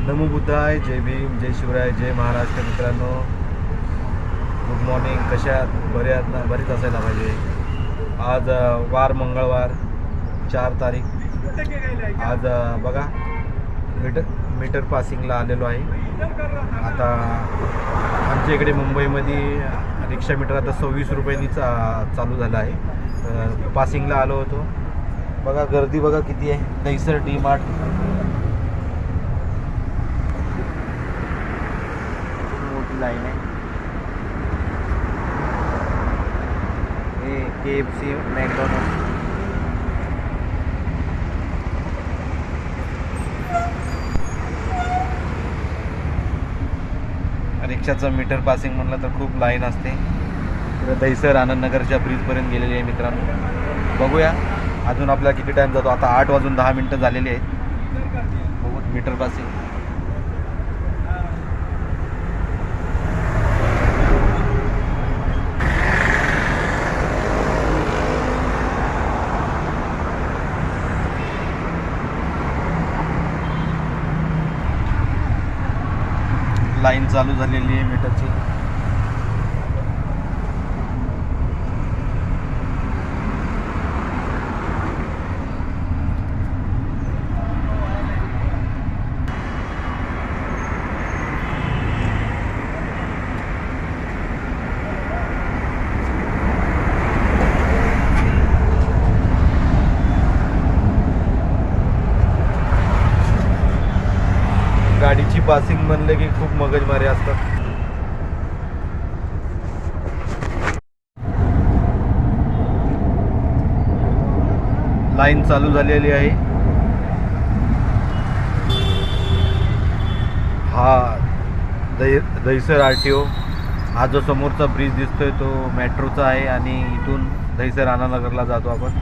नमो बुद्धाय, जय भीम, जय शिवराय, जय महाराष्ट्र. मित्रांनो, good morning. कशा आहात? बरे आहात ना? बरेच असायला पाहिजे. आज वार मंगळवार 4 तारीख. आज बघा मीटर पासिंगला आलेलो आहे. आता आमच्या इकडे मुंबईमध्ये रिक्षा मीटर आता 26 रुपयांनी चालू झालं आहे. पासिंगला आलो होतो. बघा गर्दी बघा किती आहे. दहीसर डी मार्ट, मोठी लाईन आहे. हे KFC, मॅकडॉनल्ड. रिक्षाचं मीटर पासिंग म्हणलं तर खूप लाईन असते. दहीसर आनंदनगरच्या ब्रिजपर्यंत गेलेली आहे मित्रांनो. बघूया अजून आपल्याला किती टाईम जातो. आता 8:10 झालेली आहेत. बघू मीटर पासिंग. लाईन चालू झालेली आहे मीटरची. गाडीची पासिंग म्हणले की खूप मगजमारी असतात. लाईन चालू झालेली आहे. हा दहीसर RTO. हा जो समोरचा ब्रिज दिसतोय तो मेट्रोचा आहे आणि इथून दहीसर आनंदनगरला जातो आपण.